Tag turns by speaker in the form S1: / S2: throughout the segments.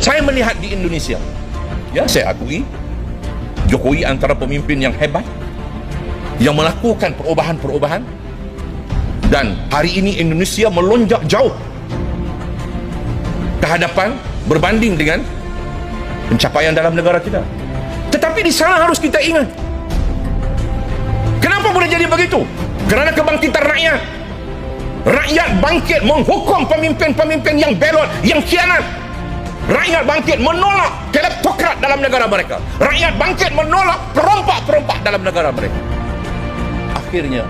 S1: Saya melihat di Indonesia, ya saya akui, Jokowi antara pemimpin yang hebat, yang melakukan perubahan-perubahan, dan hari ini Indonesia melonjak jauh ke hadapan berbanding dengan pencapaian dalam negara kita. Tetapi di sana harus kita ingat, kenapa boleh jadi begitu? Kerana kebangkitan rakyat. Rakyat bangkit menghukum pemimpin-pemimpin yang belot, yang khianat. Rakyat bangkit menolak kleptokrat dalam negara mereka. Rakyat bangkit menolak perompak-perompak dalam negara mereka. Akhirnya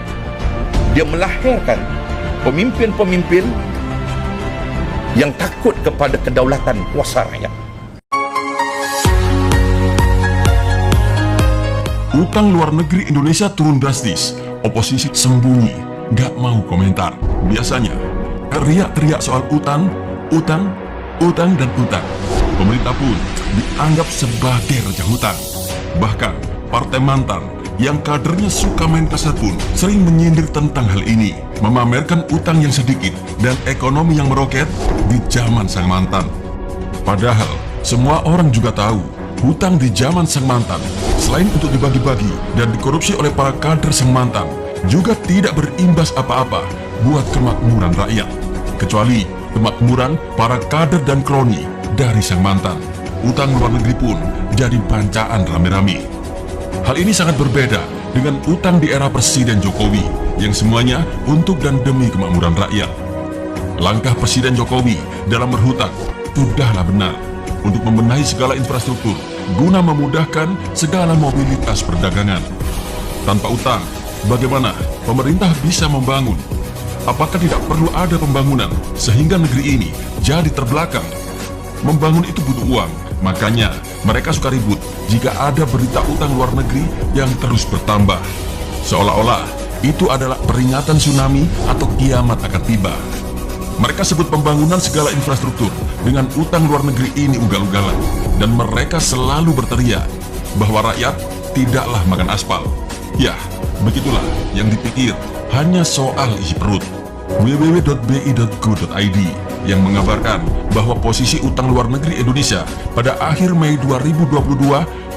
S1: dia melahirkan pemimpin-pemimpin yang takut kepada kedaulatan kuasa rakyat.
S2: Utang luar negeri Indonesia turun drastis. Oposisi sembunyi, gak mau komentar. Biasanya teriak-teriak soal utang, dan utang. Pemerintah pun dianggap sebagai raja hutang. Bahkan partai mantan yang kadernya suka main kasar pun sering menyindir tentang hal ini, memamerkan utang yang sedikit dan ekonomi yang meroket di zaman sang mantan. Padahal semua orang juga tahu, hutang di zaman sang mantan selain untuk dibagi-bagi dan dikorupsi oleh para kader sang mantan, juga tidak berimbas apa-apa buat kemakmuran rakyat, kecuali kemakmuran para kader dan kroni dari sang mantan. Utang luar negeri pun jadi bancaan rame-rame. Hal ini sangat berbeda dengan utang di era Presiden Jokowi yang semuanya untuk dan demi kemakmuran rakyat. Langkah Presiden Jokowi dalam berhutang sudahlah benar untuk membenahi segala infrastruktur guna memudahkan segala mobilitas perdagangan. Tanpa utang, bagaimana pemerintah bisa membangun? Apakah tidak perlu ada pembangunan sehingga negeri ini jadi terbelakang? Membangun itu butuh uang, makanya mereka suka ribut jika ada berita utang luar negeri yang terus bertambah. Seolah-olah itu adalah peringatan tsunami atau kiamat akan tiba. Mereka sebut pembangunan segala infrastruktur dengan utang luar negeri ini ugal-ugalan, dan mereka selalu berteriak bahwa rakyat tidaklah makan aspal. Ya, begitulah yang dipikir hanya soal isi perut. www.bi.go.id yang mengabarkan bahwa posisi utang luar negeri Indonesia pada akhir Mei 2022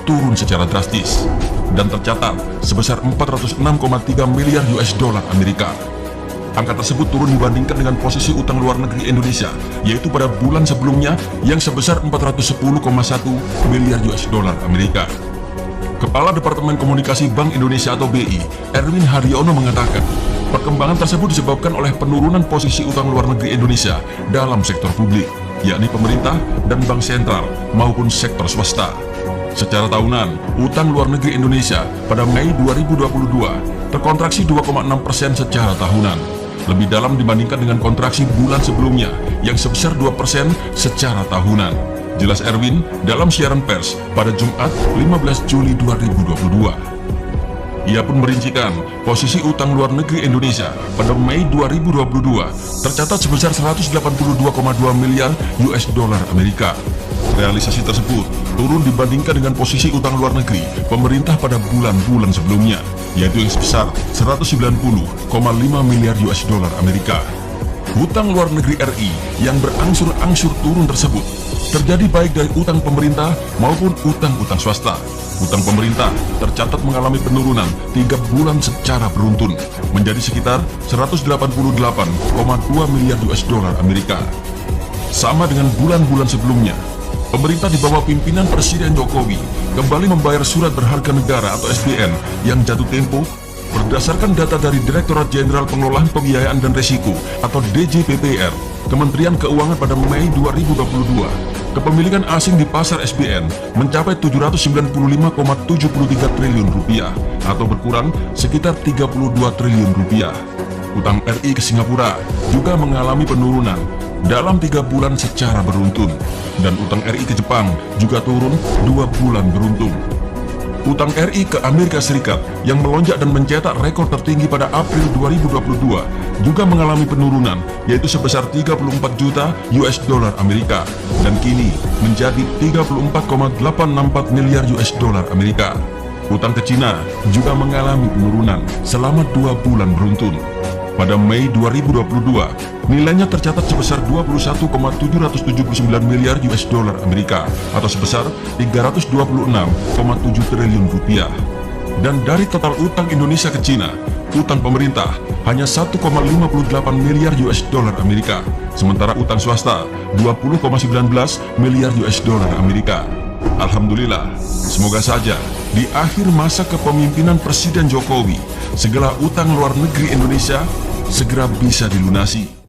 S2: turun secara drastis dan tercatat sebesar 406,3 miliar US dollar Amerika. Angka tersebut turun dibandingkan dengan posisi utang luar negeri Indonesia, yaitu pada bulan sebelumnya yang sebesar 410,1 miliar US dollar Amerika. Kepala Departemen Komunikasi Bank Indonesia atau BI, Erwin Haryono mengatakan, perkembangan tersebut disebabkan oleh penurunan posisi utang luar negeri Indonesia dalam sektor publik, yakni pemerintah dan bank sentral maupun sektor swasta. Secara tahunan, utang luar negeri Indonesia pada Mei 2022 terkontraksi 2,6% secara tahunan, lebih dalam dibandingkan dengan kontraksi bulan sebelumnya yang sebesar 2% secara tahunan. Jelas Erwin dalam siaran pers pada Jumat 15 Juli 2022. Ia pun merincikan posisi utang luar negeri Indonesia pada Mei 2022 tercatat sebesar 182,2 miliar US dollar Amerika. Realisasi tersebut turun dibandingkan dengan posisi utang luar negeri pemerintah pada bulan-bulan sebelumnya, yaitu yang sebesar 190,5 miliar US dollar Amerika. Hutang luar negeri RI yang berangsur-angsur turun tersebut terjadi baik dari utang pemerintah maupun utang-utang swasta. Utang pemerintah tercatat mengalami penurunan 3 bulan secara beruntun menjadi sekitar 188,2 miliar US dollar Amerika. Sama dengan bulan-bulan sebelumnya, pemerintah di bawah pimpinan Presiden Jokowi kembali membayar surat berharga negara atau SBN yang jatuh tempo. Berdasarkan data dari Direktorat Jenderal Pengelolaan Pembiayaan dan Risiko atau DJPPR, Kementerian Keuangan pada Mei 2022, kepemilikan asing di pasar SBN mencapai 795,73 triliun rupiah atau berkurang sekitar 32 triliun rupiah. Utang RI ke Singapura juga mengalami penurunan dalam 3 bulan secara beruntun, dan utang RI ke Jepang juga turun 2 bulan beruntun. Utang RI ke Amerika Serikat yang melonjak dan mencetak rekor tertinggi pada April 2022 juga mengalami penurunan, yaitu sebesar 34 juta US dollar Amerika dan kini menjadi 34,864 miliar US dollar Amerika. Utang ke Cina juga mengalami penurunan selama 2 bulan beruntun. pada Mei 2022, nilainya tercatat sebesar 21,779 miliar US dollar Amerika atau sebesar 326,7 triliun rupiah. Dan dari total utang Indonesia ke Cina, utang pemerintah hanya 1,58 miliar US dollar Amerika, sementara utang swasta 20,19 miliar US dollar Amerika. Alhamdulillah, semoga saja di akhir masa kepemimpinan Presiden Jokowi, segala utang luar negeri Indonesia segera bisa dilunasi.